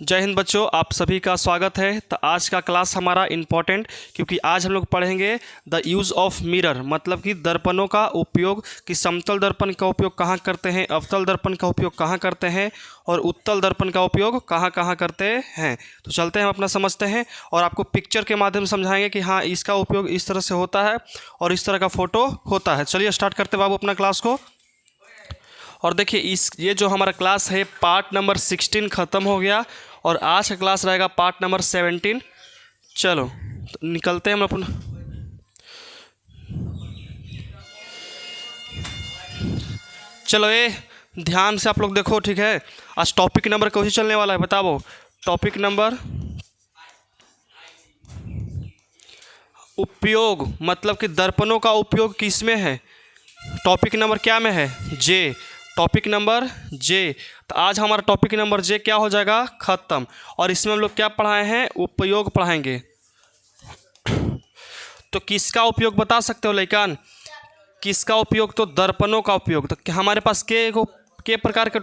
जय हिंद बच्चों, आप सभी का स्वागत है। तो आज का क्लास हमारा इम्पोर्टेंट, क्योंकि आज हम लोग पढ़ेंगे द यूज़ ऑफ मिरर, मतलब कि दर्पणों का उपयोग, कि समतल दर्पण का उपयोग कहाँ करते हैं, अवतल दर्पण का उपयोग कहाँ करते हैं और उत्तल दर्पण का उपयोग कहाँ कहाँ करते हैं। तो चलते हैं, हम अपना समझते हैं और आपको पिक्चर के माध्यम से समझाएंगे कि हाँ, इसका उपयोग इस तरह से होता है और इस तरह का फ़ोटो होता है। चलिए स्टार्ट करते हैं बाबू अपना क्लास को। और देखिए, ये जो हमारा क्लास है पार्ट नंबर 16 ख़त्म हो गया और आज का क्लास रहेगा पार्ट नंबर 17। चलो तो निकलते हैं हम अपना। चलो ये ध्यान से आप लोग देखो, ठीक है। आज टॉपिक नंबर कैसे चलने वाला है बताओ। टॉपिक नंबर उपयोग, मतलब कि दर्पणों का उपयोग किस में है। टॉपिक नंबर क्या में है, जे। टॉपिक नंबर जे। तो आज हमारा टॉपिक नंबर जे क्या हो जाएगा, ख़त्म। और इसमें हम लोग क्या पढ़ाए हैं, उपयोग पढ़ाएंगे। तो किसका उपयोग बता सकते हो लइकन, किसका उपयोग, तो दर्पणों का उपयोग। तो हमारे पास के प्रकार के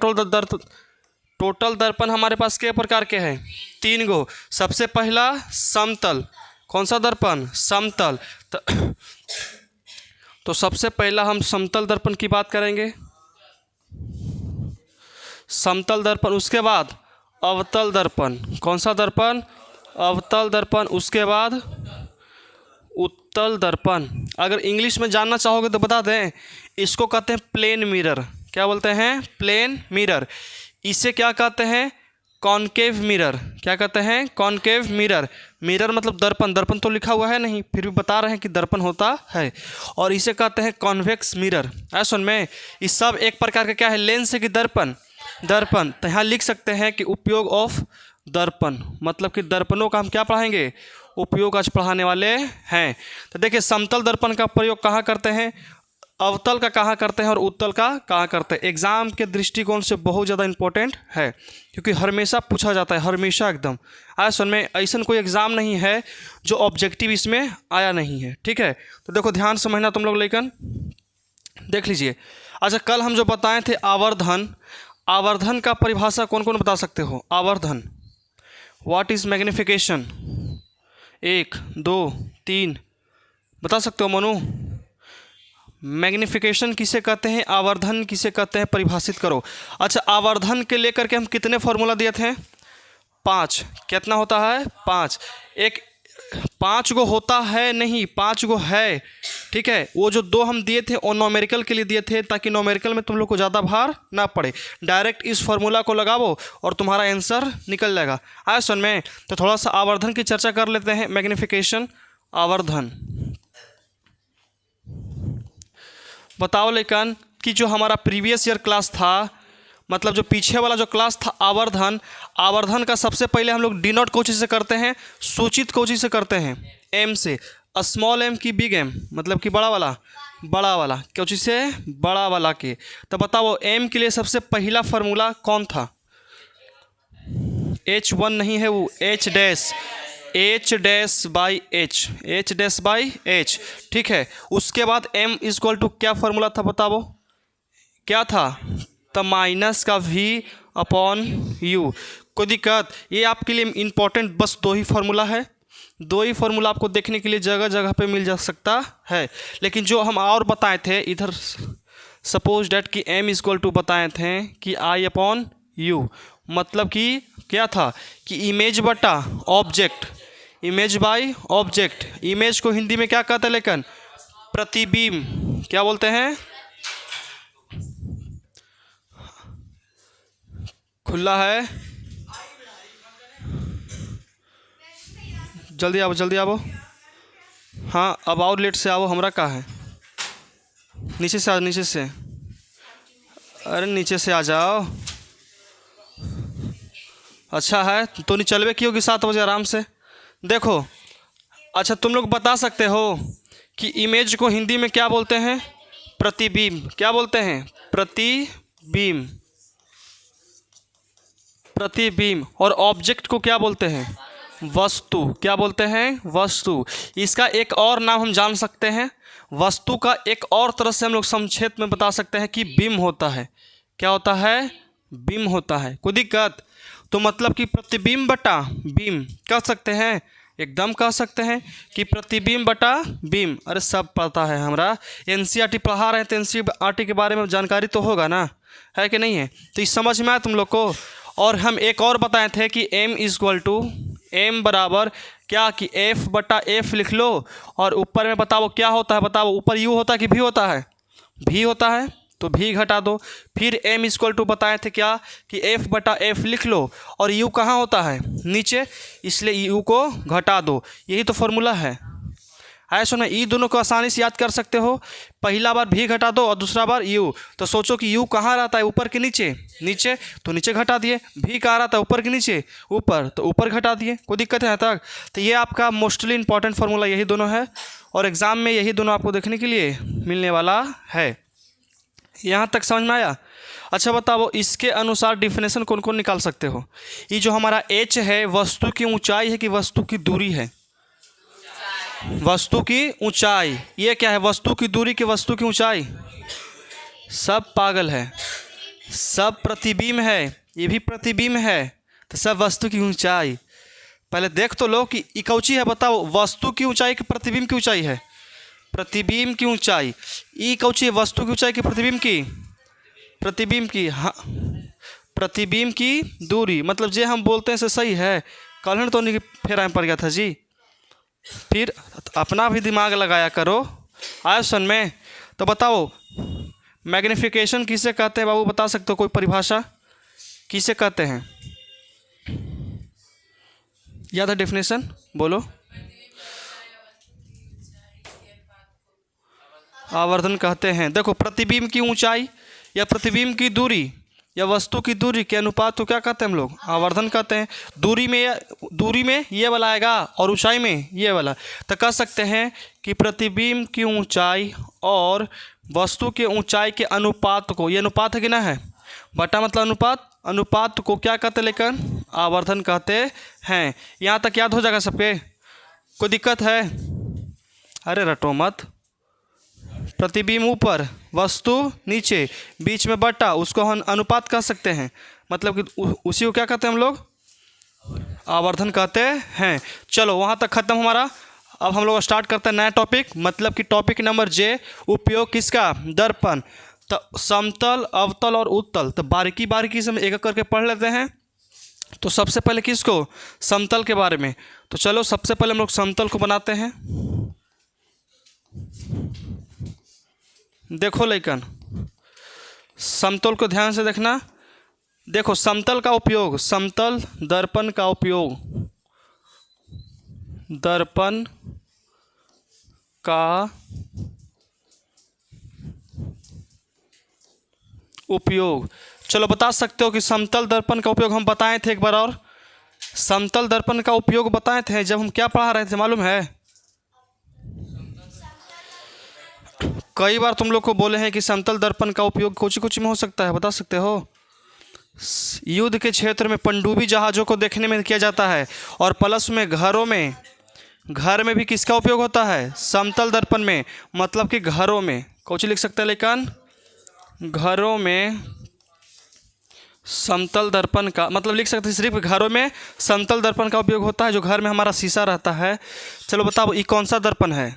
टोटल दर्पण हमारे पास के प्रकार के हैं, 3 गो। सबसे पहला समतल, कौन सा दर्पण, समतल। तो सबसे पहला हम समतल दर्पण की बात करेंगे, समतल दर्पण। उसके बाद अवतल दर्पण, कौन सा दर्पण, अवतल दर्पण। उसके बाद उत्तल दर्पण। अगर इंग्लिश में जानना चाहोगे तो बता दें, इसको कहते हैं प्लेन मिरर। क्या बोलते हैं, प्लेन मिरर। इसे क्या कहते हैं, कॉनकेव मिरर। क्या कहते हैं, कॉनकेव मिरर। मिरर मतलब दर्पण, दर्पण तो लिखा हुआ है नहीं, फिर भी बता रहे हैं कि दर्पण होता है। और इसे कहते हैं कॉन्वेक्स मिरर। सुन में, इस सब एक प्रकार का क्या है, लेंस है कि दर्पण, दर्पण। तो यहाँ लिख सकते हैं कि उपयोग ऑफ दर्पण, मतलब कि दर्पणों का हम क्या पढ़ाएंगे, उपयोग आज पढ़ाने वाले हैं। तो देखिए, समतल दर्पण का प्रयोग कहाँ करते हैं, अवतल का कहाँ करते हैं और उत्तल का कहाँ करते हैं। एग्जाम के दृष्टिकोण से बहुत ज़्यादा इंपॉर्टेंट है, क्योंकि हमेशा पूछा जाता है, हमेशा एकदम। आज सुन में, ऐसा कोई एग्ज़ाम नहीं है जो ऑब्जेक्टिव इसमें आया नहीं है, ठीक है। तो देखो ध्यान समझना तुम लोग, लेकिन देख लीजिए। अच्छा, कल हम जो बताए थे आवर्धन, आवर्धन का परिभाषा कौन कौन बता सकते हो। आवर्धन, व्हाट इज मैग्निफिकेशन, 1 2 3 बता सकते हो मनु। मैग्निफिकेशन किसे कहते हैं, आवर्धन किसे कहते हैं, परिभाषित करो। अच्छा, आवर्धन के लेकर के हम कितने फॉर्मूला दिए थे, 5। कितना होता है, 5। एक 5 गो होता है नहीं, 5 गो है, ठीक है। वो जो 2 हम दिए थे वो नॉमेरिकल के लिए दिए थे, ताकि नॉमेरिकल में तुम लोग को ज़्यादा भार ना पड़े। डायरेक्ट इस फॉर्मूला को लगाओ और तुम्हारा आंसर निकल जाएगा। आया सुन में। तो थोड़ा सा आवर्धन की चर्चा कर लेते हैं। मैग्निफिकेशन, आवर्धन। बताओ लेकिन कि जो हमारा प्रीवियस ईयर क्लास था, मतलब जो पीछे वाला जो क्लास था आवर्धन, आवर्धन का सबसे पहले हम लोग डिनोट कोची से करते हैं, सूचित कोची से करते हैं, एम से। स्मॉल एम की बिग एम, मतलब कि बड़ा वाला, बड़ा वाला कोची से, बड़ा वाला के। तो बताओ एम के लिए सबसे पहला फार्मूला कौन था, H1 नहीं है वो, H dash, H dash by H, H dash by H, ठीक है। उसके बाद M इक्वल टू क्या फार्मूला था बताओ, क्या था, तो माइनस का V अपॉन U। कोई दिक्कत, ये आपके लिए इम्पोर्टेंट बस 2 ही फार्मूला है। 2 ही फार्मूला आपको देखने के लिए जगह जगह पे मिल जा सकता है। लेकिन जो हम और बताए थे इधर, सपोज डैट कि M इक्वल टू बताए थे कि I अपॉन U, मतलब कि क्या था कि इमेज बटा object, image by object. Image को हिंदी में क्या कहते हैं लेकिन, प्रतिबिंब। क्या बोलते हैं, खुला है, जल्दी आओ जल्दी आओ। हाँ अब और लेट से आओ, हमरा कहाँ है, नीचे से आओ, नीचे से, अरे नीचे से आ जाओ। अच्छा है तो नहीं चलवे की होगी 7 बजे आराम से। देखो, अच्छा तुम लोग बता सकते हो कि इमेज को हिंदी में क्या बोलते हैं, प्रतिबिंब। क्या बोलते हैं, प्रतिबिंब, प्रतिबिंब। और ऑब्जेक्ट को क्या बोलते हैं, वस्तु। क्या बोलते हैं, वस्तु। इसका एक और नाम हम जान सकते हैं, वस्तु का एक और तरह से हम लोग संक्षेप में बता सकते हैं कि बिंब होता है। क्या होता है, बिंब होता है। कोई दिक्कत, तो मतलब कि प्रतिबिंब बटा बीम कह सकते हैं, एकदम कह सकते हैं कि प्रतिबिंब बटा बीम। अरे सब पता है हमरा, एनसीईआरटी पढ़ा रहे हैं तो एनसीईआरटी के बारे में जानकारी तो होगा ना, है कि नहीं है? तो इस समझ में आया तुम लोग को। और हम एक और बताए थे कि m बराबर क्या कि f बटा f लिख लो, और ऊपर में बताओ क्या होता है, बताओ ऊपर u होता है कि v होता है? v होता है, तो v घटा दो। फिर m बताए थे क्या कि f बटा f लिख लो, और u कहाँ होता है? नीचे, इसलिए u को घटा दो। यही तो फॉर्मूला है। सुनो, ये दोनों को आसानी से याद कर सकते हो। पहला बार भी घटा दो और दूसरा बार u। तो सोचो कि u कहाँ रहता है, ऊपर के नीचे? नीचे, तो नीचे घटा दिए। भी कहाँ रहता है, ऊपर के नीचे? ऊपर, तो ऊपर घटा दिए। कोई दिक्कत है यहाँ तक? तो ये आपका मोस्टली इंपॉर्टेंट फार्मूला यही दोनों है, और एग्ज़ाम में यही दोनों आपको देखने के लिए मिलने वाला है। यहाँ तक समझ में आया? अच्छा बताओ, इसके अनुसार डिफिनेशन कौन कौन निकाल सकते हो? ये जो हमारा h है, वस्तु की ऊंचाई है कि वस्तु की दूरी है? वस्तु की ऊंचाई। ये क्या है, वस्तु की दूरी कि वस्तु की ऊंचाई? सब पागल है, सब प्रतिबिंब है, ये भी प्रतिबिंब है, तो सब वस्तु की ऊंचाई। पहले देख तो लो कि इकौची है, बताओ वस्तु की ऊंचाई कि प्रतिबिंब की ऊंचाई है? प्रतिबिंब की ऊंचाई। ई कौची है, वस्तु की ऊंचाई कि प्रतिबिंब की? प्रतिबिंब की। हाँ, प्रतिबिंब की दूरी। मतलब जे हम बोलते हैं से सही है, कल तो नहीं फेरा में पड़ गया था जी। फिर अपना भी दिमाग लगाया करो। आया सन में? तो बताओ मैग्नीफिकेशन किसे कहते हैं बाबू, बता सकते हो कोई परिभाषा? किसे कहते हैं? याद है डेफिनेशन? बोलो। आवर्धन कहते हैं। देखो, प्रतिबिंब की ऊंचाई या प्रतिबिंब की दूरी या वस्तु की दूरी के अनुपात को क्या कहते हैं हम लोग? आवर्धन कहते हैं। दूरी में ये वाला आएगा और ऊंचाई में ये वाला। तो कह सकते हैं कि प्रतिबिंब की ऊंचाई और वस्तु के ऊंचाई के अनुपात को, ये अनुपात है कि ना है, बटा मतलब अनुपात, अनुपात को क्या कहते हैं लेकिन? आवर्धन कहते हैं। यहाँ तक याद हो जाएगा सबके? कोई दिक्कत है? अरे रटो मत। प्रतिबिंब ऊपर, वस्तु नीचे, बीच में बटा, उसको हम अनुपात कह सकते हैं। मतलब कि उसी को क्या कहते हैं हम लोग? आवर्धन कहते हैं। चलो वहाँ तक खत्म हमारा। अब हम लोग स्टार्ट करते हैं नया टॉपिक, मतलब कि टॉपिक नंबर जे, उपयोग किसका? दर्पण। तो समतल, अवतल और उत्तल, तो बारीकी बारीकी से हम एक एक करके पढ़ लेते हैं। तो सबसे पहले किसको? समतल के बारे में। तो चलो सबसे पहले हम लोग समतल को बनाते हैं। देखो लेकिन समतल को ध्यान से देखना। देखो समतल का उपयोग, समतल दर्पण का उपयोग, दर्पण का उपयोग। चलो बता सकते हो कि समतल दर्पण का उपयोग हम बताए थे एक बार, और समतल दर्पण का उपयोग बताए थे जब हम क्या पढ़ा रहे थे मालूम है? कई बार तुम लोग को बोले हैं कि समतल दर्पण का उपयोग कुछ कुछ में हो सकता है, बता सकते हो? युद्ध के क्षेत्र में पनडुब्बी जहाज़ों को देखने में किया जाता है, और प्लस में घरों में, घर में भी किसका उपयोग होता है? समतल दर्पण में। मतलब कि घरों में कुछ लिख सकते हैं लेकिन घरों में समतल दर्पण का, मतलब लिख सकते हैं सिर्फ घरों में समतल दर्पण का उपयोग होता है, जो घर में हमारा शीशा रहता है। चलो बताओ ये कौन सा दर्पण है?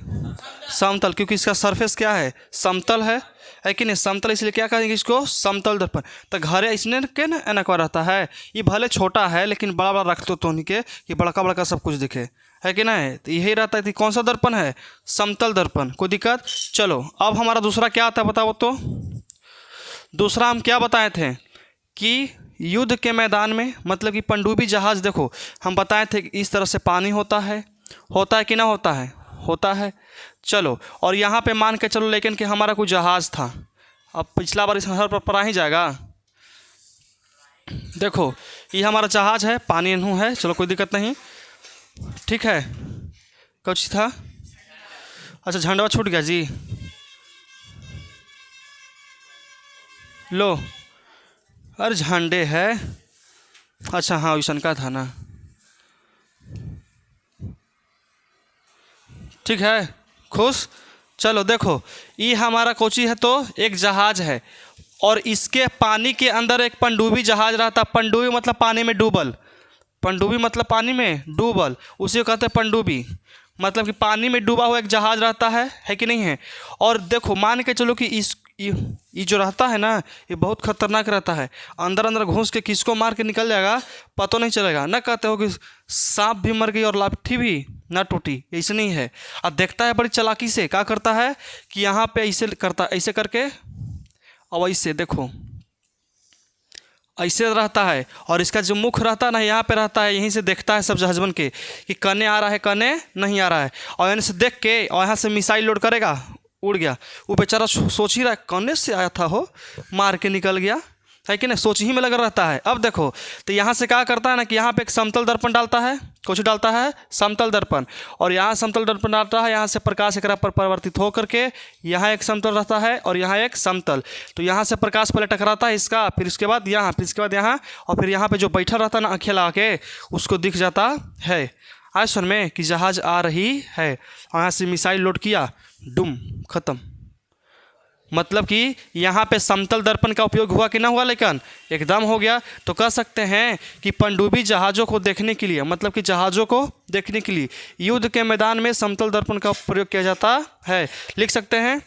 समतल, क्योंकि इसका सरफेस क्या है? समतल है कि नहीं? समतल, इसलिए क्या कहेंगे इसको? समतल दर्पण। तो घरे इसने के ना एनकवा रहता है, ये भले छोटा है लेकिन बड़ा बड़ा रख दो तो नहीं के कि बड़का बड़का सब कुछ दिखे, है कि नहीं? तो यही रहता है। कौन सा दर्पण है? समतल दर्पण। कोई दिक्कत? चलो अब हमारा दूसरा क्या आता है बताओ तो। दूसरा हम क्या बताए थे कि युद्ध के मैदान में, मतलब कि पनडुब्बी जहाज़, देखो हम बताए थे कि इस तरह से पानी होता है कि ना होता है? होता है। चलो, और यहाँ पे मान के चलो लेकिन कि हमारा कोई जहाज़ था। अब पिछला बार इस हर पर पढ़ा ही जाएगा। देखो ये हमारा जहाज़ है, पानी नू है, चलो कोई दिक्कत नहीं, ठीक है। कुछ था? अच्छा झंडा छूट गया जी, लो। अरे झंडे है, अच्छा हाँ वैसन का था ना, ठीक है, खुश। चलो देखो ये हमारा कोची है, तो एक जहाज़ है, और इसके पानी के अंदर एक पनडुब्बी जहाज रहता। पनडुब्बी मतलब पानी में डूबल, पनडुब्बी मतलब पानी में डूबल, उसे कहते हैं पनडुब्बी। मतलब कि पानी में डूबा हुआ एक जहाज रहता है कि नहीं है। और देखो मान के चलो कि ये जो रहता है ना, ये बहुत खतरनाक रहता है। अंदर अंदर घुस के किसको मार के निकल जाएगा पता नहीं चलेगा। ना कहते हो कि सांप भी मर गई और लाठी भी ना टूटी, ऐसे नहीं है। अब देखता है बड़ी चालाकी से, क्या करता है कि यहाँ पे ऐसे करता, ऐसे करके अब ऐसे देखो ऐसे रहता है। और इसका जो मुख रहता है ना, यहाँ पे रहता है, यहीं से देखता है सब जहाजबन के कि कने आ रहा है कने नहीं आ रहा है। और यहाँ से देख के और यहाँ से मिसाइल लोड करेगा, उड़ गया। वो बेचारा सोच ही रहा है कने से आया था हो, मार के निकल गया, है कि नहीं, सोच ही में लगा रहता है। अब देखो तो यहाँ से क्या करता है ना कि यहाँ पे एक समतल दर्पण डालता है। कुछ डालता है समतल दर्पण, और यहाँ समतल दर्पण डालता है। यहाँ से प्रकाश एकरा पर परिवर्तित हो करके यहाँ एक समतल रहता है और यहाँ एक समतल। तो यहाँ से प्रकाश पहले टकराता है इसका, फिर इसके बाद यहाँ, फिर इसके बाद यहाँ, और फिर यहाँ पे जो बैठा रहता है ना आँखें लगा के, उसको दिख जाता है आज सुन में कि जहाज़ आ रही है। यहाँ से मिसाइल लोड किया, डुम, ख़त्म। मतलब कि यहाँ पे समतल दर्पण का उपयोग हुआ कि ना हुआ, लेकिन एकदम हो गया। तो कह सकते हैं कि पनडुब्बी जहाज़ों को देखने के लिए, मतलब कि जहाज़ों को देखने के लिए युद्ध के मैदान में समतल दर्पण का प्रयोग किया जाता है। लिख सकते हैं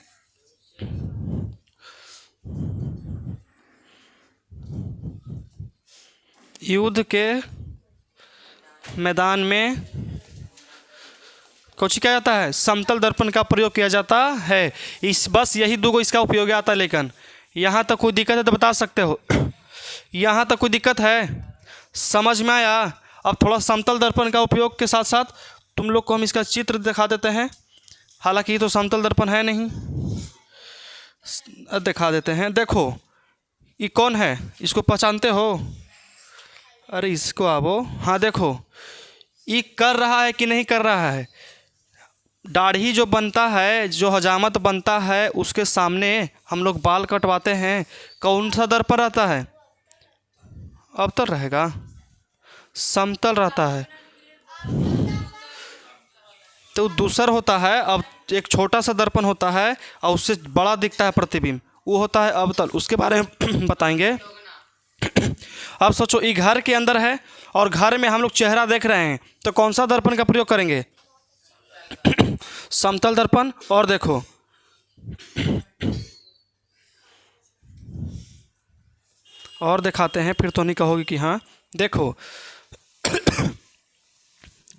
युद्ध के मैदान में कुछ किया जाता है, समतल दर्पण का प्रयोग किया जाता है। इस बस यही दो इसका उपयोग आता है। लेकिन यहाँ तक कोई दिक्कत है तो बता सकते हो। यहाँ तक कोई दिक्कत है, समझ में आया? अब थोड़ा समतल दर्पण का उपयोग के साथ साथ तुम लोग को हम इसका चित्र दिखा देते हैं। हालांकि ये तो समतल दर्पण है नहीं, दिखा देते हैं। देखो ये कौन है, इसको पहचानते हो? अरे इसको आवो, हाँ देखो ये कर रहा है कि नहीं कर रहा है। दाढ़ी जो बनता है, जो हजामत बनता है, उसके सामने हम लोग बाल कटवाते हैं, कौन सा दर्पण रहता है? अवतल रहेगा, समतल रहता है। तो दूसर होता है, अब एक छोटा सा दर्पण होता है और उससे बड़ा दिखता है प्रतिबिंब, वो होता है अवतल। उसके बारे में बताएंगे। अब सोचो ये घर के अंदर है और घर में हम लोग चेहरा देख रहे हैं, तो कौन सा दर्पण का प्रयोग करेंगे? समतल दर्पण। और देखो और दिखाते हैं, फिर तो नहीं कहोगे कि हाँ। देखो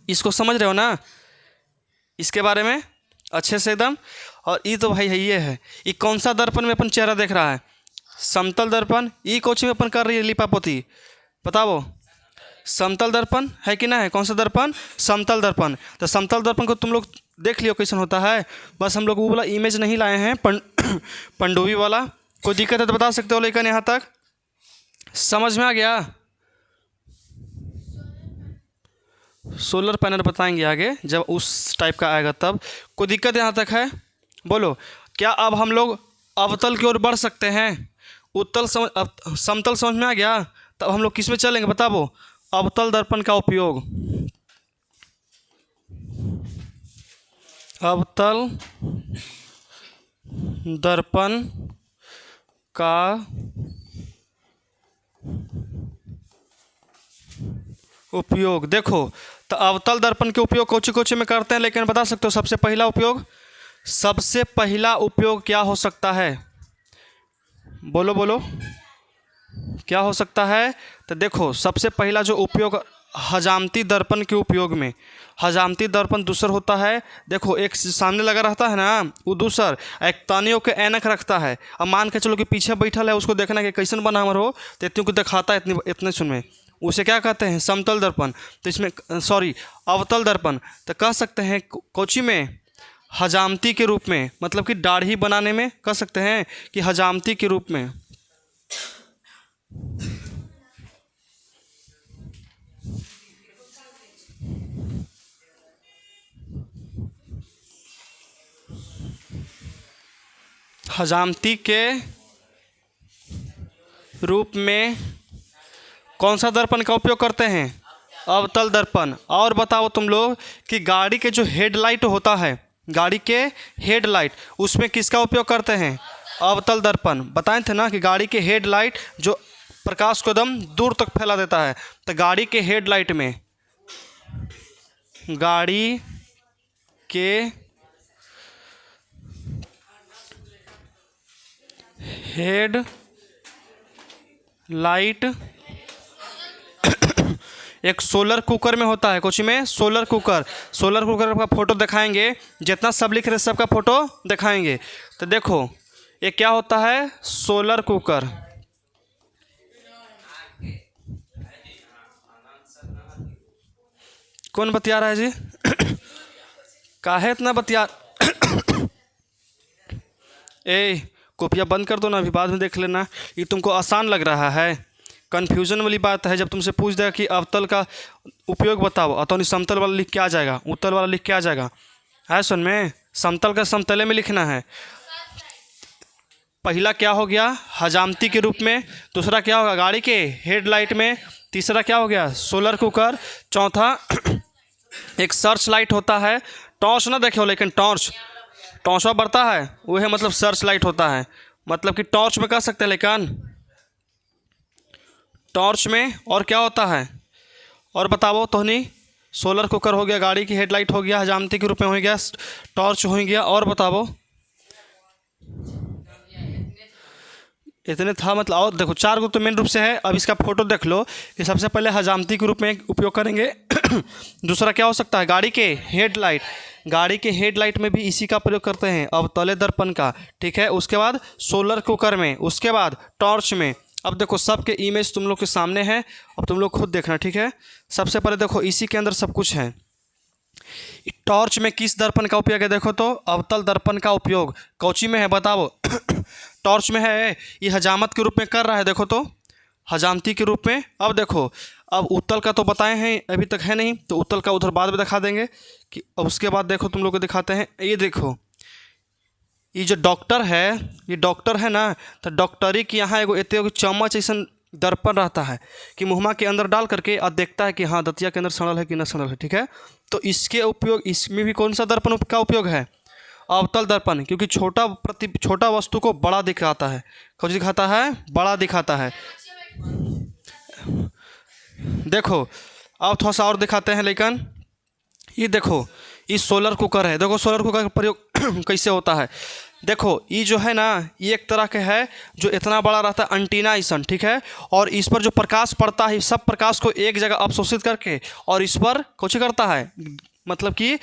इसको समझ रहे हो ना, इसके बारे में अच्छे से एकदम। और ये तो भाई है, ये है, ये कौन सा दर्पण में अपन चेहरा देख रहा है? समतल दर्पण। ये कोची में अपन कर रही है लिपापोती, बताओ। समतल दर्पण है कि ना है? कौन सा दर्पण? समतल दर्पण। तो समतल दर्पण को तुम लोग देख लियो कैसन होता है। बस हम लोग वो वाला इमेज नहीं लाए हैं, पनडुब्बी वाला। कोई दिक्कत है तो बता सकते हो। लेकिन यहाँ तक समझ में आ गया? सोलर पैनल बताएंगे आगे जब उस टाइप का आएगा तब। कोई दिक्कत यहाँ तक है? बोलो। क्या अब हम लोग अवतल की ओर बढ़ सकते हैं? उत्तल समतल समझ में आ गया, तब हम लोग किस में चलेंगे बताओ? अवतल दर्पण का उपयोग। अवतल दर्पण का उपयोग। देखो तो अवतल दर्पण के उपयोग कोची कोची में करते हैं, लेकिन बता सकते हो सबसे पहला उपयोग? सबसे पहला उपयोग क्या हो सकता है? बोलो बोलो, क्या हो सकता है? तो देखो सबसे पहला जो उपयोग हजामती दर्पण के उपयोग में। हजामती दर्पण दूसर होता है। देखो एक सामने लगा रहता है ना, वो दूसर। एक तानियों के ऐनक रखता है। अब मान के चलो कि पीछे बैठल है, उसको देखना कि कैसन बनावर हो, तो इतने को दिखाता है, इतने सुन में। उसे क्या कहते हैं? समतल दर्पण। तो इसमें सॉरी अवतल दर्पण। तो कह सकते हैं कोची में? हजामती के रूप में, मतलब कि दाढ़ी बनाने में कह सकते हैं कि हजामती के रूप में। हजामती के रूप में कौन सा दर्पण का उपयोग करते हैं? अवतल दर्पण। और बताओ तुम लोग कि गाड़ी के जो हेडलाइट होता है, गाड़ी के हेडलाइट, उसमें किसका उपयोग करते हैं? अवतल दर्पण बताए थे ना कि गाड़ी के हेडलाइट जो प्रकाश को एकदम दूर तक फैला देता है, तो गाड़ी के हेडलाइट में, गाड़ी के हेड लाइट एक सोलर कुकर में होता है, कुछ में सोलर कुकर का फोटो दिखाएंगे, जितना सब लिख रहे सबका फोटो दिखाएंगे। तो देखो ये क्या होता है, सोलर कुकर। कौन बतिया रहा है जी? काहे इतना बतिया? ए कॉपियाँ बंद कर दो ना, अभी बाद में देख लेना। ये तुमको आसान लग रहा है, कन्फ्यूज़न वाली बात है। जब तुमसे पूछ देगा कि अवतल का उपयोग बताओ, अतः समतल वाला लिख के आ जाएगा, उत्तल वाला लिख के आ जाएगा। है सुन में, समतल का समतले में लिखना है। पहला क्या हो गया, हजामती के रूप में। दूसरा क्या होगा, गाड़ी के हेडलाइट में। तीसरा क्या हो गया, सोलर कुकर। चौथा एक सर्च लाइट होता है, टॉर्च ना देखे हो लेकिन टॉर्च बढ़ता है, वो है मतलब सर्च लाइट होता है, मतलब कि टॉर्च में कह सकते हैं। लेकिन टॉर्च में और क्या होता है, और बताओ तो नहीं। सोलर कुकर हो गया, गाड़ी की हेडलाइट हो गया, हजामती के रूप में हो गया, टॉर्च हो गया, और बताओ। इतने था मतलब। और देखो 4 गो तो मेन रूप से है। अब इसका फोटो देख लो कि सबसे पहले हजामती के रूप में उपयोग करेंगे। दूसरा क्या हो सकता है, गाड़ी के हेडलाइट। गाड़ी के हेडलाइट में भी इसी का प्रयोग करते हैं, अवतले दर्पण का, ठीक है। उसके बाद सोलर कुकर में, उसके बाद टॉर्च में। अब देखो सबके इमेज तुम लोग के सामने है, अब तुम लोग खुद देखना, ठीक है। सबसे पहले देखो इसी के अंदर सब कुछ है। टॉर्च में किस दर्पण का उपयोग है, देखो तो अवतल दर्पण का उपयोग कौची में है बताओ। टॉर्च में है, ये हजामत के रूप में कर रहा है, देखो तो हजामती के रूप में। अब देखो, अब उत्तल का तो बताए हैं, अभी तक है नहीं, तो उत्तल का उधर बाद में दिखा देंगे कि। अब उसके बाद देखो तुम लोग को दिखाते हैं, ये देखो ये जो डॉक्टर है, ये डॉक्टर है ना, तो डॉक्टरी की यहाँ एगो चम्मच ऐसा दर्पण रहता है कि मुहमा के अंदर डाल करके और देखता है कि हाँ दतिया के अंदर सड़ल है कि न सड़ल है, ठीक है। तो इसके उपयोग, इसमें भी कौन सा दर्पण का उपयोग है, अवतल दर्पण, क्योंकि छोटा वस्तु को बड़ा दिखाता है। कुछ दिखाता है, बड़ा दिखाता है। देखो अब थोड़ा सा और दिखाते हैं, लेकिन ये देखो ये सोलर कुकर है। देखो सोलर कुकर का प्रयोग कैसे होता है। देखो ये जो है ना, ये एक तरह के है जो इतना बड़ा रहता है, एंटीना ऐसा, ठीक है। और इस पर जो प्रकाश पड़ता है, सब प्रकाश को एक जगह अवशोषित करके और इस पर कुछ करता है, मतलब कि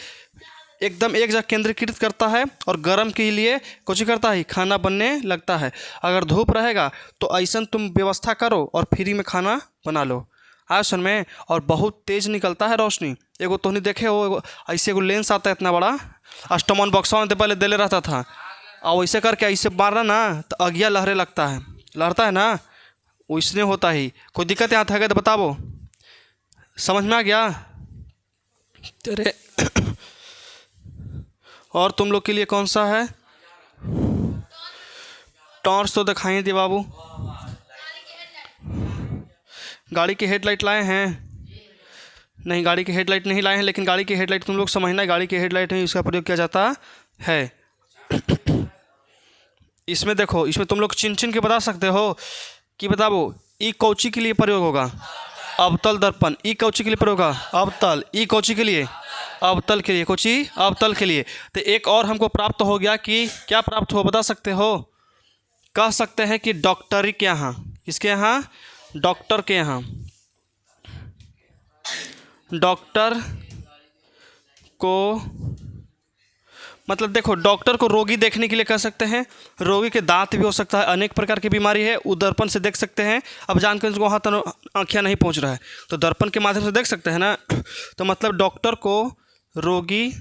एकदम एक जगह केंद्रीकृत करता है, और गर्म के लिए कुछ करता है, खाना बनने लगता है। अगर धूप रहेगा तो ऐसा तुम व्यवस्था करो और फ्री में खाना बना लो, आसन में। और बहुत तेज़ निकलता है रोशनी। एगो तो नहीं देखे हो, ऐसे एगो लेंस आता है इतना बड़ा, अष्टमन बक्सा में पहले देले रहता था, और वैसे करके ऐसे मारना ना तो अगिया लहरे लगता है, लहरता है ना, वैसने होता ही। कोई दिक्कत यहाँ है तो बताओ, समझ में आ गया तेरे। और तुम लोग के लिए कौन सा है, टॉर्च तो दिखाई दे बाबू। गाड़ी की हेडलाइट लाए हैं? नहीं, गाड़ी की हेडलाइट नहीं लाए हैं, लेकिन गाड़ी की हेडलाइट तुम लोग समझना, गाड़ी की हेडलाइट में इसका प्रयोग किया जाता है। इसमें देखो, इसमें तुम लोग चिन के बता सकते हो कि बताओ ई कौची के लिए प्रयोग होगा, अवतल दर्पण। ई कौची के लिए प्रयोग होगा, अवतल। ई कौची के लिए, अवतल के लिए। कौची, अवतल के लिए। तो एक और हमको प्राप्त हो गया कि क्या प्राप्त हो बता सकते हो, कह सकते हैं कि डॉक्टरी के यहाँ, किसके यहाँ, डॉक्टर के यहाँ। डॉक्टर को मतलब देखो, डॉक्टर को रोगी देखने के लिए कह सकते हैं। रोगी के दांत भी हो सकता है, अनेक प्रकार की बीमारी है, वो दर्पण से देख सकते हैं। अब जानकर उनको वहाँ तक आँखियाँ नहीं पहुँच रहा है तो दर्पण के माध्यम से देख सकते हैं ना। तो मतलब डॉक्टर को रोगी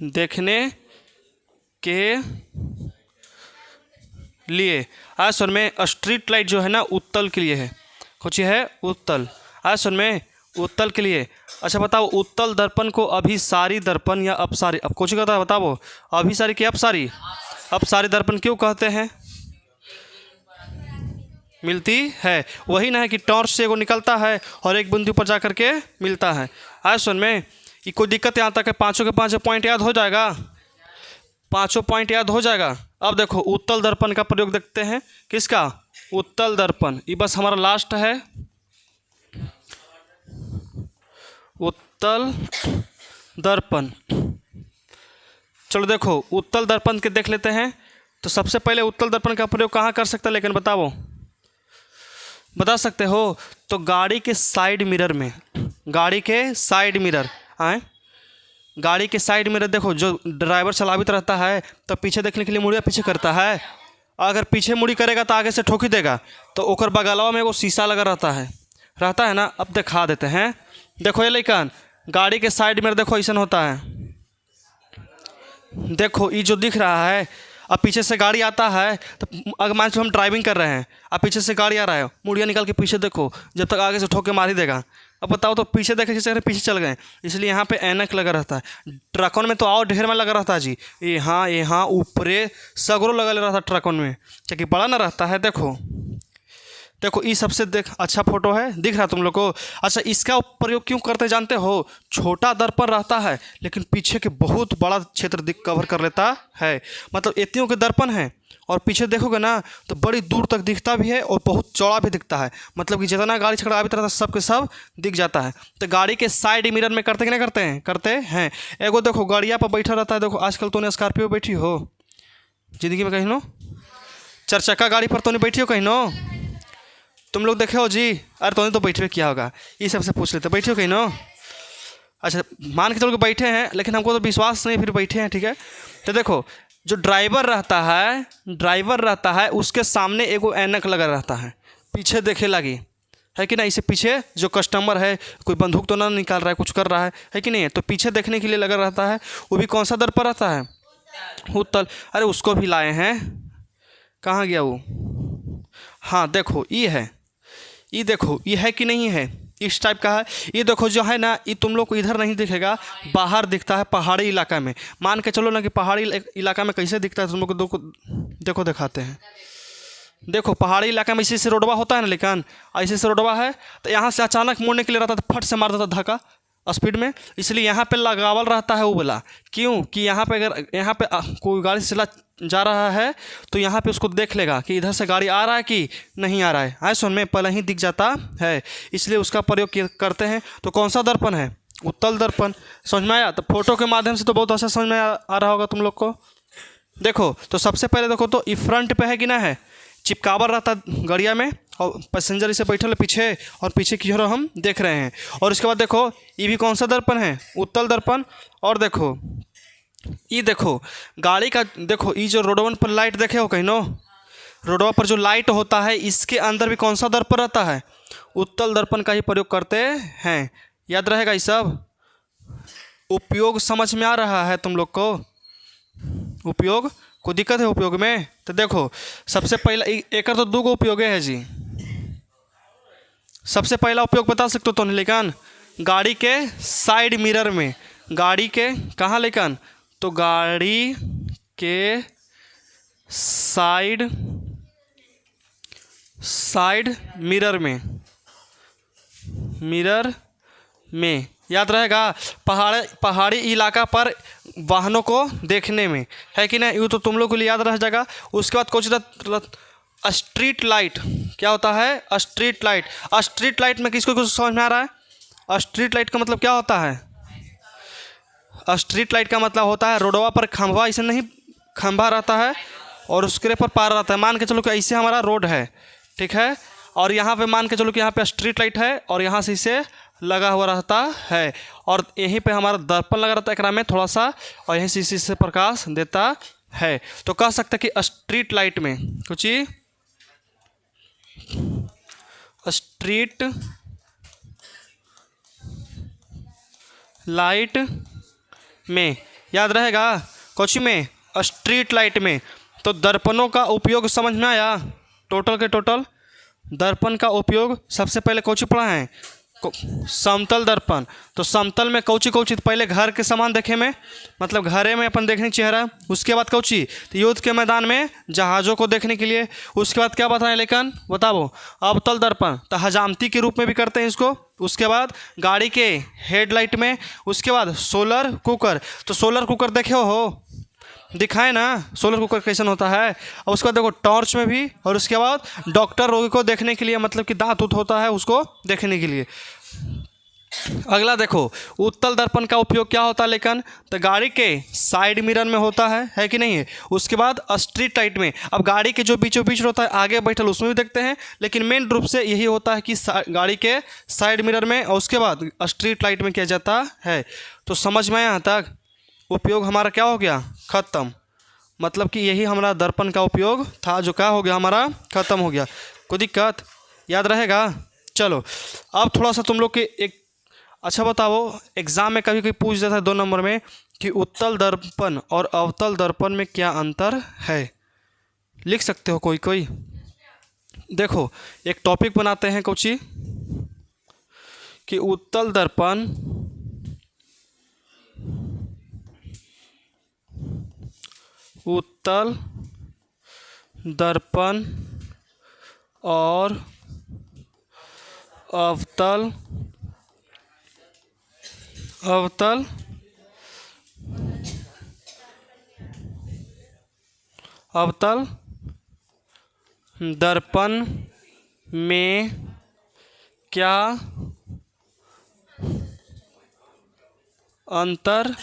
देखने के लिए। आज सुन में स्ट्रीट लाइट जो है ना, उत्तल के लिए है। कुछ है, उत्तल। आज सुन में, उत्तल के लिए। अच्छा बताओ, उत्तल दर्पण को अभिसारी दर्पण या अपसारी, अब कुछ कहता है बताओ, अभिसारी की अपसारी? अपसारी दर्पण क्यों कहते हैं? मिलती है, वही ना है कि टॉर्च से वो निकलता है और एक बिंदु पर जा कर के मिलता है। आज सुन में, ये कोई दिक्कत यहाँ तक है? पाँचों के पाँचों पॉइंट याद हो जाएगा? पाँचों पॉइंट याद हो जाएगा। अब देखो उत्तल दर्पण का प्रयोग देखते हैं। किसका? उत्तल दर्पण। ये बस हमारा लास्ट है, उत्तल दर्पण। चलो देखो उत्तल दर्पण के देख लेते हैं। तो सबसे पहले उत्तल दर्पण का प्रयोग कहाँ कर सकते हैं, लेकिन बताओ, बता सकते हो? तो गाड़ी के साइड मिरर में, गाड़ी के साइड मिरर आए, गाड़ी के साइड मिरर। देखो जो ड्राइवर चलावित रहता है तो पीछे देखने के लिए मुड़िया पीछे करता है। अगर पीछे मुड़ी करेगा तो आगे से ठोक ही देगा। तो ओकर बगलवा में वो शीशा लगा रहता है ना। अब दिखा देते हैं। देखो ये लेकिन गाड़ी के साइड मिरर देखो ऐसा होता है। देखो ये जो दिख रहा है, अब पीछे से गाड़ी आता है तो अगर मान लो हम ड्राइविंग कर रहे हैं, अब पीछे से गाड़ी आ रहा है, मुड़िया निकाल के पीछे देखो, जब तक आगे से ठोक के मार ही देगा। अब बताओ तो पीछे देखे जैसे पीछे चल गए, इसलिए यहाँ पे ऐनक लगा रहता है। ट्रकों में तो और ढेर में लगा रहता है जी, यहाँ ऊपरे सगरों लगा ले रहता है ट्रकों में, क्योंकि बड़ा ना रहता है। देखो ये सबसे अच्छा फोटो है, दिख रहा है तुम लोग को? अच्छा इसका प्रयोग क्यों करते जानते हो? छोटा दर्पण रहता है लेकिन पीछे के बहुत बड़ा क्षेत्र कवर कर लेता है। मतलब इतनियों के दर्पण है और पीछे देखोगे ना तो बड़ी दूर तक दिखता भी है और बहुत चौड़ा भी दिखता है। मतलब कि जितना गाड़ी छकड़ा भी रहता है सब के सब दिख जाता है। तो गाड़ी के साइड मिरर में करते कि नहीं करते हैं? करते हैं। एगो देखो गाड़िया पर बैठा रहता है। देखो आजकल तो स्कॉर्पियो बैठी हो ज़िंदगी में कहीं नो? 4 चक्का गाड़ी पर तो नहीं बैठी हो कहीं नो? तुम लोग देखे हो जी? अरे तो नहीं तो बैठे क्या होगा, ये सबसे पूछ लेते, बैठे हो कहीं नो? अच्छा मान के चलो कि बैठे हैं, लेकिन हमको तो विश्वास नहीं, फिर बैठे हैं, ठीक है। तो देखो जो ड्राइवर रहता है उसके सामने एगो ऐनक लगा रहता है, पीछे देखे लगी है कि नहीं? इसे पीछे जो कस्टमर है कोई बंदूक तो ना निकाल रहा है, कुछ कर रहा है कि नहीं? तो पीछे देखने के लिए लगा रहता है। वो भी कौन सा दर्पण रहता है? उत्तल। अरे उसको भी लाए हैं, कहाँ गया वो? हाँ देखो ये है, ये देखो ये है कि नहीं है? इस टाइप का है। ये देखो जो है ना, ये तुम लोग को इधर नहीं दिखेगा, बाहर दिखता है पहाड़ी इलाका में। मान के चलो ना कि पहाड़ी इलाका में कैसे दिखता है तुम लोग को देखो दिखाते हैं। देखो पहाड़ी इलाका में इसी से रोडवा होता है ना, लेकिन ऐसे से रोडवा है तो यहाँ से अचानक मुड़ने के लिए रहता था, फट से मार देता धक्का स्पीड में। इसलिए यहाँ पे लगावल रहता है वो वाला। क्यों? कि यहाँ पे अगर यहाँ पे कोई गाड़ी से चला जा रहा है तो यहाँ पे उसको देख लेगा कि इधर से गाड़ी आ रहा है कि नहीं आ रहा है। आए सुन में पहले ही दिख जाता है, इसलिए उसका प्रयोग करते हैं। तो कौन सा दर्पण है? उत्तल दर्पण। समझ में आया? तो फोटो के माध्यम से तो बहुत अच्छा समझ में आ रहा होगा तुम लोग को। देखो तो सबसे पहले देखो तो ये फ्रंट पे है कि ना है, चिपकावर रहता गड़िया में और पैसेंजर इसे बैठल पीछे और पीछे की ओर हम देख रहे हैं। और इसके बाद देखो ये भी कौन सा दर्पण है? उत्तल दर्पण। और देखो ये देखो गाड़ी का, देखो ये जो रोडवन पर लाइट देखे हो कहीं नो? रोडवा पर जो लाइट होता है इसके अंदर भी कौन सा दर्पण रहता है? उत्तल दर्पण का ही प्रयोग करते हैं। याद रहेगा ये सब? उपयोग समझ में आ रहा है तुम लोग को? उपयोग कोई दिक्कत है उपयोग में? तो देखो सबसे पहला एक तो 2 उपयोग है जी। सबसे पहला उपयोग बता सकते हो तो नहीं, लेकिन गाड़ी के साइड मिरर में, गाड़ी के कहाँ लेकिन? तो गाड़ी के साइड मिरर में याद रहेगा? पहाड़ी इलाका पर वाहनों को देखने में, है कि नहीं? यूँ तो तुम लोग को लिए याद रह जाएगा। उसके बाद कुछ स्ट्रीट लाइट क्या होता है? स्ट्रीट लाइट में किसको कुछ समझ में आ रहा है? स्ट्रीट लाइट का मतलब क्या होता है? स्ट्रीट लाइट का मतलब होता है रोडवा पर खंभा, ऐसे नहीं खंभा रहता है और उसके पर पार रहता है। मान के चलो कि ऐसे हमारा रोड है, ठीक है, और यहाँ पे मान के चलो कि यहाँ पे स्ट्रीट लाइट है और यहाँ से इसे लगा हुआ रहता है और यहीं पे हमारा दर्पण लगा रहता है एकरा में थोड़ा सा, और यहीं से इसी से प्रकाश देता है। तो कह सकते हैं कि स्ट्रीट लाइट में कुछ स्ट्रीट लाइट में याद रहेगा? कुछ में स्ट्रीट लाइट में। तो दर्पणों का उपयोग समझ में आया? टोटल के टोटल दर्पण का उपयोग सबसे पहले कौची पढ़ा है? समतल दर्पण। तो समतल में कौची पहले घर के सामान देखे में, मतलब घरे में अपन देखने चेहरा। उसके बाद कौची? तो युद्ध के मैदान में जहाज़ों को देखने के लिए। उसके बाद क्या बताएं लेकिन? बताओ अवतल दर्पण। तो हजामती के रूप में भी करते हैं इसको, उसके बाद गाड़ी के हेडलाइट में, उसके बाद सोलर कुकर। तो सोलर कुकर देखे हो, दिखाए ना सोलर कुकर कैसन होता है। और उसके बाद देखो टॉर्च में भी, और उसके बाद डॉक्टर रोगी को देखने के लिए, मतलब कि दांत उत होता है उसको देखने के लिए। अगला देखो उत्तल दर्पण का उपयोग क्या होता है लेकिन, तो गाड़ी के साइड मिरर में होता है कि नहीं है। उसके बाद स्ट्रीट लाइट में, अब गाड़ी के जो बीचों बीच होता है आगे बैठल उसमें भी देखते हैं, लेकिन मेन रूप से यही होता है कि गाड़ी के साइड मिरर में, और उसके बाद स्ट्रीट लाइट में किया जाता है। तो समझ में यहाँ तक उपयोग हमारा क्या हो गया, ख़त्म। मतलब कि यही हमारा दर्पण का उपयोग था, जो क्या हो गया हमारा ख़त्म हो गया। कोई दिक्कत, याद रहेगा। चलो अब थोड़ा सा तुम लोग के एक, अच्छा बताओ एग्ज़ाम में कभी कभी पूछ देता है 2 नंबर में कि उत्तल दर्पण और अवतल दर्पण में क्या अंतर है। लिख सकते हो कोई कोई। देखो एक टॉपिक बनाते हैं कोची कि उत्तल दर्पण और अवतल दर्पण में क्या अंतर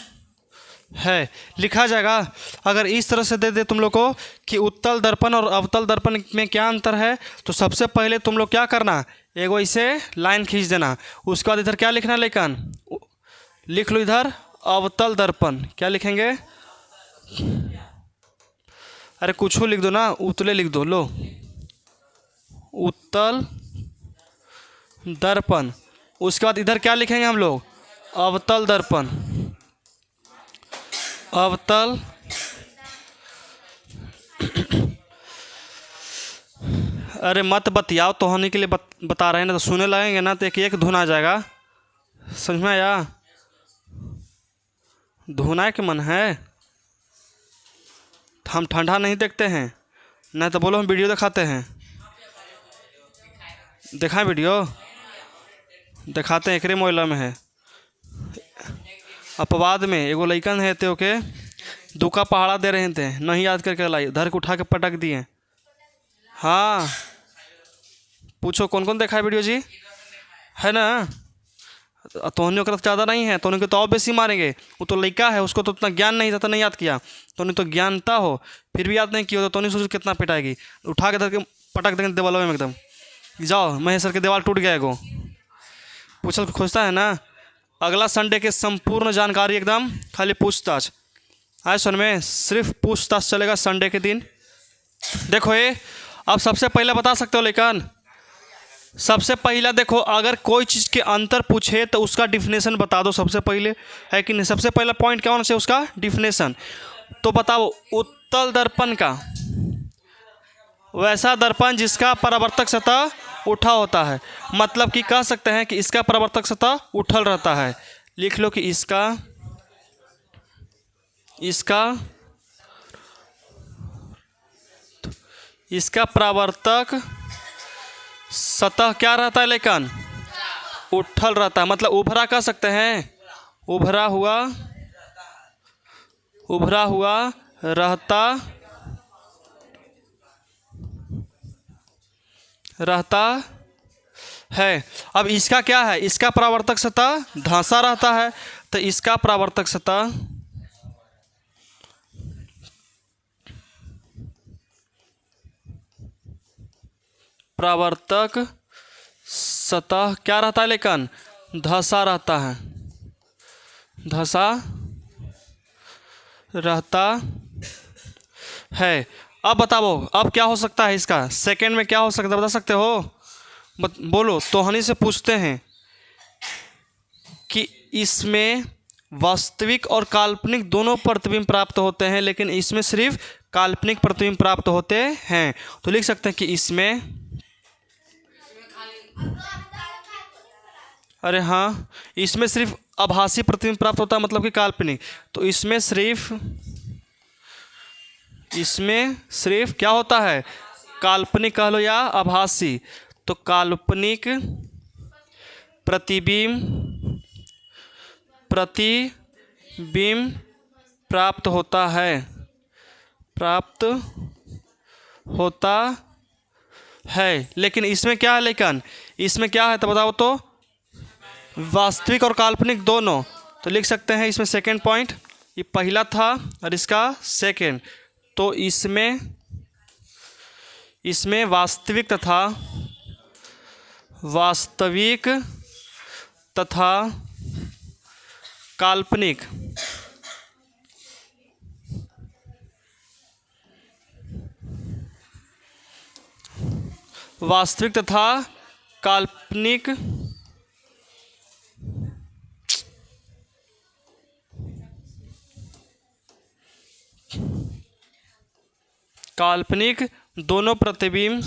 है। लिखा जाएगा अगर इस तरह से दे दे तुम लोग को कि उत्तल दर्पण और अवतल दर्पण में क्या अंतर है, तो सबसे पहले तुम लोग क्या करना, एगो इसे लाइन खींच देना। उसके बाद इधर क्या लिखना, लेकिन लिख लो इधर अवतल दर्पण। क्या लिखेंगे, अरे कुछ लिख दो ना, उतले लिख दो। लो उत्तल दर्पण। उसके बाद इधर क्या लिखेंगे हम लोग, अवतल दर्पण। अवतल अरे मत बतियाओ, तो होने के लिए बता रहे हैं ना, तो सुने लगेंगे ना तो एक धुन आ जाएगा। समझ में आया, धुनाए के मन है। हम ठंडा नहीं देखते हैं, नहीं तो बोलो हम वीडियो दिखाते हैं। दिखाएं वीडियो, दिखाते हैं। एकरे मोहल्ला में है अपवाद में एगो लइकन है ते ओके दुका पहाड़ा दे रहे थे, नहीं याद करके लाई, धर के उठा के पटक दिए। हाँ पूछो कौन कौन देखा है वीडियो जी, है ना। तोहनी का ज़्यादा नहीं है, तोहनी को तो और बेसी मारेंगे। वो तो लड़का है, उसको तो उतना ज्ञान नहीं था तो नहीं याद किया। तोहनी तो ज्ञानता हो फिर भी याद नहीं किया, तो तोहनी सोच कितना पिटाएगी। उठा के धर के पटक देंगे दीवालों में एकदम। जाओ महेश्वर के दीवार टूट गया एगो, पूछल खोजता है ना। अगला संडे के संपूर्ण जानकारी एकदम खाली पूछताछ। आज सुन में सिर्फ पूछताछ चलेगा संडे के दिन। देखो ये अब सबसे पहले बता सकते हो, लेकिन सबसे पहला देखो अगर कोई चीज़ के अंतर पूछे तो उसका डिफिनेशन बता दो सबसे पहले, है कि नहीं। सबसे पहला पॉइंट क्या होना चाहिए, उसका डिफिनेशन। तो बताओ उत्तल दर्पण का वैसा दर्पण जिसका परावर्तक सतह उठा होता है, मतलब कि कह सकते हैं कि इसका परावर्तक सतह उठल रहता है। लिख लो कि इसका परावर्तक सतह क्या रहता है, लेकिन उठल रहता है। मतलब उभरा कह सकते हैं, उभरा हुआ रहता है। अब इसका क्या है, इसका परावर्तक सतह धंसा रहता है, तो इसका परावर्तक सतह क्या रहता है, लेकिन धंसा रहता है। अब बताओ अब क्या हो सकता है, इसका सेकंड में क्या हो सकता है, बता सकते हो। बोलो। तोहनी से पूछते हैं कि इसमें वास्तविक और काल्पनिक दोनों प्रतिबिंब प्राप्त होते हैं, लेकिन इसमें सिर्फ काल्पनिक प्रतिबिंब प्राप्त होते हैं। तो लिख सकते हैं कि इसमें, अरे हाँ, इसमें सिर्फ आभासी प्रतिबिंब प्राप्त होता है, मतलब कि काल्पनिक। तो इसमें सिर्फ क्या होता है, काल्पनिक कह लो या आभासी। तो काल्पनिक प्रतिबिंब प्राप्त होता है, प्राप्त होता है। लेकिन इसमें क्या है, लेकिन इसमें क्या है तो बताओ तो, वास्तविक और काल्पनिक दोनों। तो लिख सकते हैं इसमें सेकंड पॉइंट, ये पहला था और इसका सेकंड। तो इसमें वास्तविक तथा काल्पनिक काल्पनिक दोनों प्रतिबिंब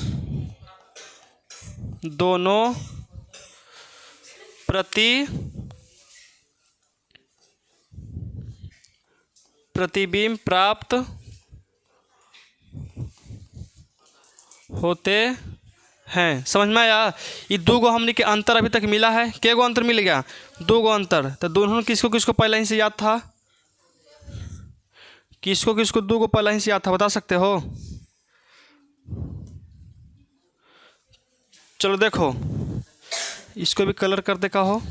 प्राप्त होते हैं। समझ में आया? ये दो गो हमने के अंतर अभी तक मिला है। के गो अंतर मिल गया? दो गो अंतर। तो दोनों किसको किसको पहले ही से याद था? किसको किसको दो गो पहले ही से याद था, बता सकते हो? चलो देखो, इसको भी कलर कर दे का हो।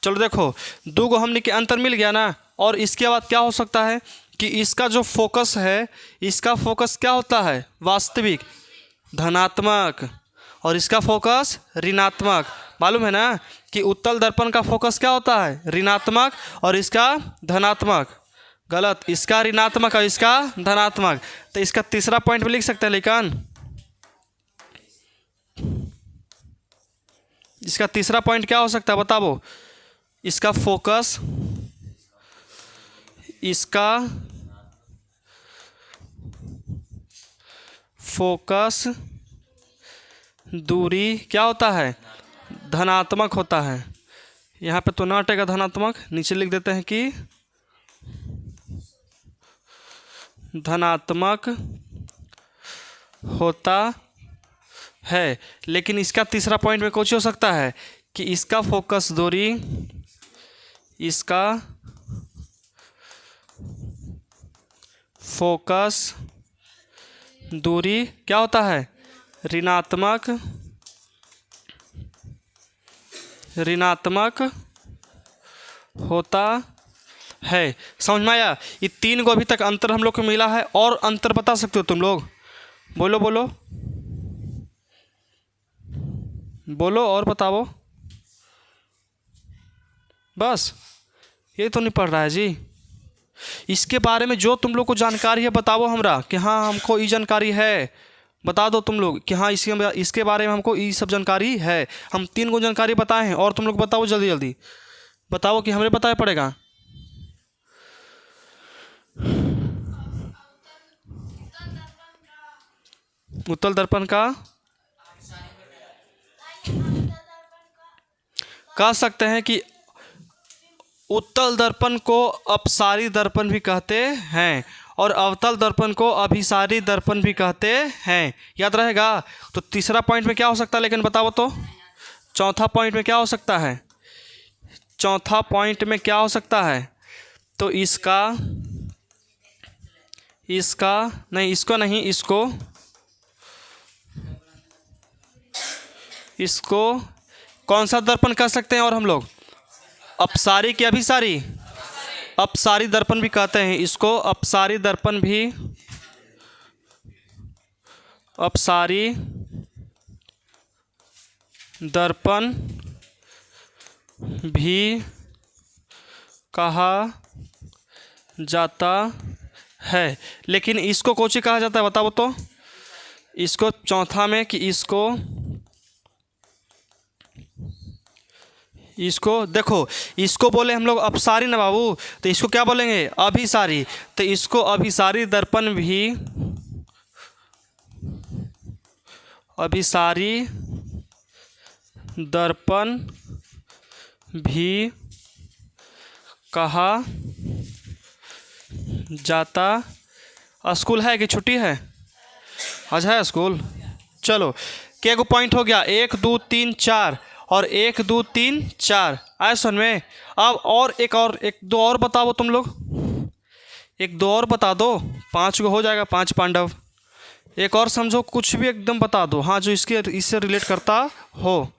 चलो देखो, दो गो हमने के अंतर मिल गया ना। और इसके बाद क्या हो सकता है कि इसका जो फोकस है, इसका फोकस क्या होता है? वास्तविक धनात्मक, और इसका फोकस ऋणात्मक। मालूम है ना कि उत्तल दर्पण का फोकस क्या होता है? ऋणात्मक, और इसका धनात्मक। गलत, इसका ऋणात्मक और इसका धनात्मक। तो इसका तीसरा पॉइंट भी लिख सकते हैं, लेकिन इसका तीसरा पॉइंट क्या हो सकता है बताओ? इसका फोकस दूरी क्या होता है? धनात्मक होता है। यहाँ पे तो ना हटेगा धनात्मक, नीचे लिख देते हैं कि धनात्मक होता है। लेकिन इसका तीसरा पॉइंट में कुछ हो सकता है कि इसका फोकस दूरी क्या होता है? ऋणात्मक होता है। समझ में आया? ये तीन को अभी तक अंतर हम लोग को मिला है। और अंतर बता सकते हो तुम लोग? बोलो बोलो बोलो, और बताओ। बस ये तो नहीं पढ़ रहा है जी। इसके बारे में जो तुम लोग को जानकारी है बताओ हमरा कि हाँ हमको ये जानकारी है। बता दो तुम लोग कि हाँ इसके बारे में हमको ये सब जानकारी है। हम तीन को जानकारी बताए हैं और तुम लोग बताओ जल्दी जल्दी बताओ कि हमें बताया पड़ेगा। उत्तल दर्पण का कह सकते हैं कि उत्तल दर्पण को अपसारी दर्पण भी कहते हैं और अवतल दर्पण को अभिसारी दर्पण भी कहते हैं। याद रहेगा? तो तीसरा पॉइंट में क्या हो सकता है लेकिन बताओ तो? चौथा पॉइंट में क्या हो सकता है? चौथा पॉइंट में क्या हो सकता है? तो इसको कौन सा दर्पण कह सकते हैं? और हम लोग अपसारी की अभिसारी? अपसारी दर्पण भी कहते हैं इसको। अपसारी दर्पण भी कहा जाता है। लेकिन इसको कौन कहा जाता है बताओ तो? इसको चौथा में कि इसको देखो, इसको बोले हम लोग अपसारी ना बाबू, तो इसको क्या बोलेंगे? अभिसारी। तो इसको अभिसारी दर्पण भी कहा जाता स्कूल है कि छुट्टी है? आज है स्कूल। चलो क्या को पॉइंट हो गया, 1 2 3 4 और 1 2 3 4 आए सुन में। अब और एक दो और बताओ तुम लोग, एक दो और बता दो, 5 को हो जाएगा, 5 पांडव। एक और समझो, कुछ भी एकदम बता दो, हाँ जो इससे रिलेट करता हो।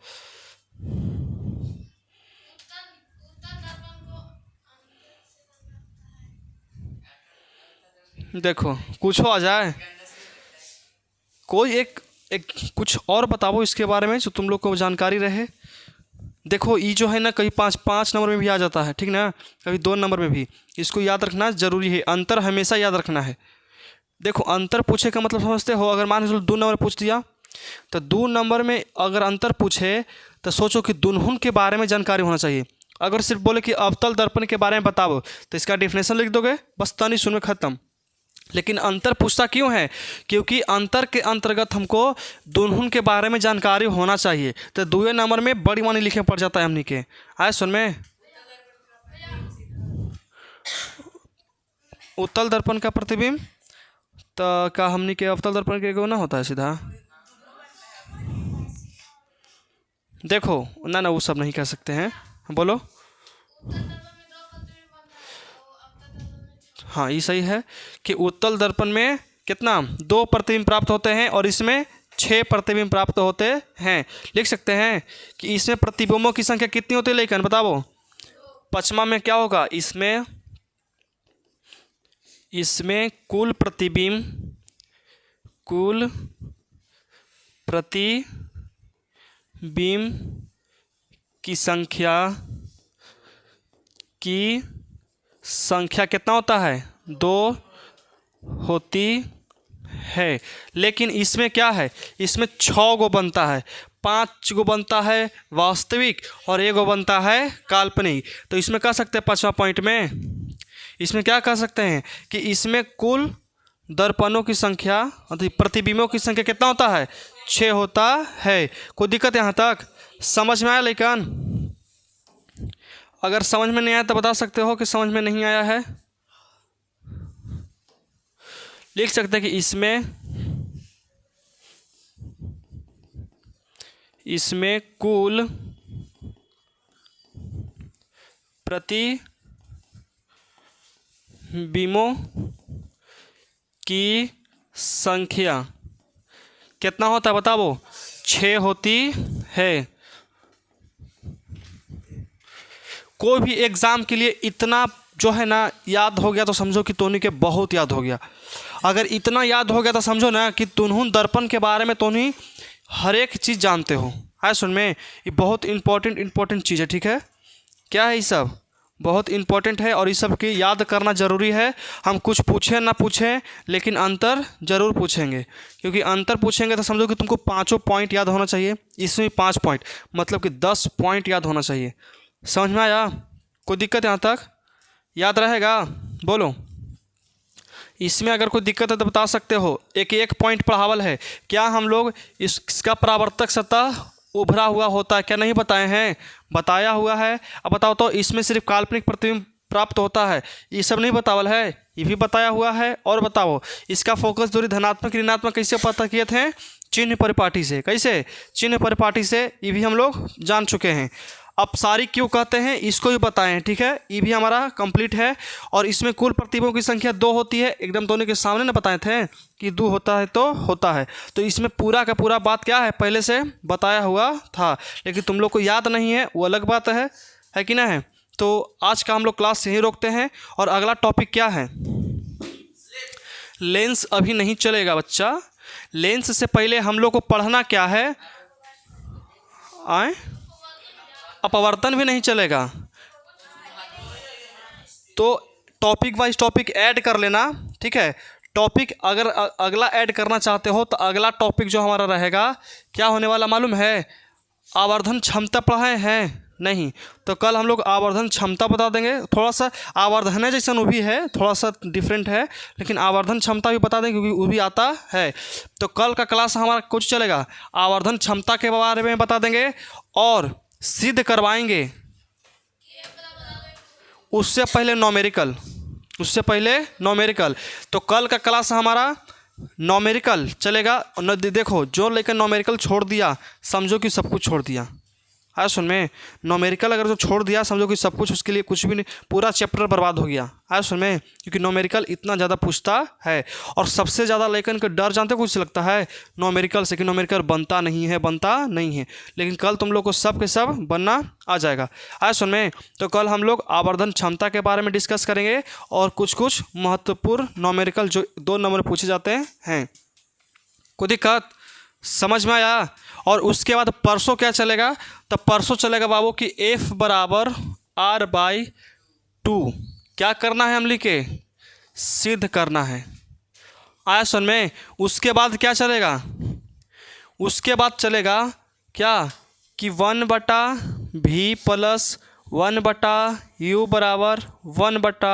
देखो कुछ हो आ जाए, कोई एक कुछ और बताओ इसके बारे में जो तुम लोग को जानकारी रहे। देखो ये जो है ना, कहीं 5 नंबर में भी आ जाता है, ठीक ना, कभी 2 नंबर में भी। इसको याद रखना ज़रूरी है, अंतर हमेशा याद रखना है। देखो अंतर पूछे का मतलब समझते हो, अगर मान लो 2 नंबर पूछ दिया तो 2 नंबर में अगर अंतर पूछे तो सोचो कि दुनहुन के बारे में जानकारी होना चाहिए। अगर सिर्फ बोले कि अवतल दर्पण के बारे में बताओ तो इसका डेफिनेशन लिख दोगे, बस तनी सुन में ख़त्म। लेकिन अंतर पूछता क्यों है? क्योंकि अंतर के अंतर्गत हमको दुनहुन के बारे में जानकारी होना चाहिए। तो 2 नंबर में बड़ी मानी लिखे पड़ जाता है हमनी के। आए सुन में, उत्तल दर्पण का प्रतिबिंब तो का हमनी के अवतल दर्पण के ना होता है सीधा। देखो ना वो सब नहीं कह सकते हैं, बोलो। हाँ ये सही है कि उत्तल दर्पण में कितना 2 प्रतिबिंब प्राप्त होते हैं और इसमें 6 प्रतिबिंब प्राप्त होते हैं। लिख सकते हैं कि इसमें प्रतिबिंबों की संख्या कितनी होती है, लेकिन बताओ पचमा में क्या होगा, इसमें कुल प्रतिबिंब की संख्या कितना होता है, 2 होती है। लेकिन इसमें क्या है, इसमें 6 गो बनता है, 5 गो बनता है वास्तविक और 1 गो बनता है काल्पनिक। तो इसमें कह सकते हैं 5वां पॉइंट में, इसमें क्या कह सकते हैं कि इसमें कुल दर्पणों की संख्या, प्रतिबिंबों की संख्या कितना होता है, 6 होता है। कोई दिक्कत यहाँ तक समझ में आया? लेकिन अगर समझ में नहीं आया तो बता सकते हो कि समझ में नहीं आया है। लिख सकते हैं कि इसमें कुल प्रतिबिंबों की संख्या कितना होता है बताओ, 6 होती है। कोई भी एग्ज़ाम के लिए इतना जो है ना याद हो गया तो समझो कि तोनी के बहुत याद हो गया। अगर इतना याद हो गया तो समझो ना कि तुनहुन दर्पण के बारे में तोनी हर एक चीज़ जानते हो। है सुन में, ये बहुत इम्पोर्टेंट चीज़ है, ठीक है। क्या है ये सब बहुत इम्पोर्टेंट है और ये सब की याद करना ज़रूरी है। हम कुछ पूछें ना पूछें लेकिन अंतर ज़रूर पूछेंगे, क्योंकि अंतर पूछेंगे तो समझो कि तुमको 5 पॉइंट याद होना चाहिए। इसमें 5 पॉइंट मतलब कि 10 पॉइंट याद होना चाहिए। समझ में आया? कोई दिक्कत यहाँ तक? याद रहेगा? बोलो। इसमें अगर कोई दिक्कत है तो बता सकते हो। एक पॉइंट पढ़ावल है, क्या हम लोग इसका परावर्तक सतह उभरा हुआ होता है क्या नहीं बताए हैं? बताया हुआ है। अब बताओ तो इसमें सिर्फ काल्पनिक प्रतिबिंब प्राप्त होता है, ये सब नहीं बतावल है, ये भी बताया हुआ है। और बताओ इसका फोकस दूरी धनात्मक ऋणात्मक कैसे पता किए थे? चिन्ह परिपाटी से। कैसे? चिन्ह परिपाटी से, ये भी हम लोग जान चुके हैं। अब सारी क्यों कहते हैं इसको भी बताएं हैं, ठीक है। ये भी हमारा कंप्लीट है। और इसमें कुल प्रतिबिंबों की संख्या 2 होती है, एकदम दोनों के सामने ना बताए थे कि 2 होता है तो होता है। तो इसमें पूरा का पूरा बात क्या है पहले से बताया हुआ था, लेकिन तुम लोग को याद नहीं है वो अलग बात है कि ना है। तो आज का हम लोग क्लास यहीं रोकते हैं और अगला टॉपिक क्या है? लेंस अभी नहीं चलेगा बच्चा। लेंस से पहले हम लोग को पढ़ना क्या है? अपवर्तन भी नहीं चलेगा। तो टॉपिक वाइज टॉपिक ऐड कर लेना, ठीक है। टॉपिक अगर अगला ऐड करना चाहते हो तो अगला टॉपिक जो हमारा रहेगा क्या होने वाला मालूम है? आवर्धन क्षमता पढ़ाए हैं नहीं, तो कल हम लोग आवर्धन क्षमता बता देंगे। थोड़ा सा आवर्धन जैसा वो भी है, थोड़ा सा डिफरेंट है, लेकिन आवर्धन क्षमता भी बता देंगे क्योंकि वो भी आता है। तो कल का क्लास हमारा कुछ चलेगा, आवर्धन क्षमता के बारे में बता देंगे और सिद्ध करवाएंगे। उससे पहले नॉमेरिकल, उससे पहले नॉमेरिकल। तो कल का क्लास हमारा नॉमेरिकल चलेगा। देखो जो लेकर नॉमेरिकल छोड़ दिया समझो कि सब कुछ छोड़ दिया। आया सुन में, नॉमेरिकल अगर जो छोड़ दिया समझो कि सब कुछ, उसके लिए कुछ भी नहीं, पूरा चैप्टर बर्बाद हो गया। आया सुन में, क्योंकि नॉमेरिकल इतना ज़्यादा पूछता है। और सबसे ज़्यादा लेकिन का डर जानते कुछ लगता है नॉमेरिकल से, कि नॉमेरिकल बनता नहीं है। लेकिन कल तुम लोग को सब के सब बनना आ जाएगा। आया सुन में, तो कल हम लोग आवर्धन क्षमता के बारे में डिस्कस करेंगे और कुछ महत्वपूर्ण नॉमेरिकल जो 2 नंबर पूछे जाते हैं। कोई दिक्कत समझ में आया? और उसके बाद परसों क्या चलेगा? तो परसों चलेगा बाबू कि F बराबर R/2 क्या करना है हम लिखे, सिद्ध करना है। आया सुन में, उसके बाद क्या चलेगा? उसके बाद चलेगा क्या कि 1/V + 1/U = 1/।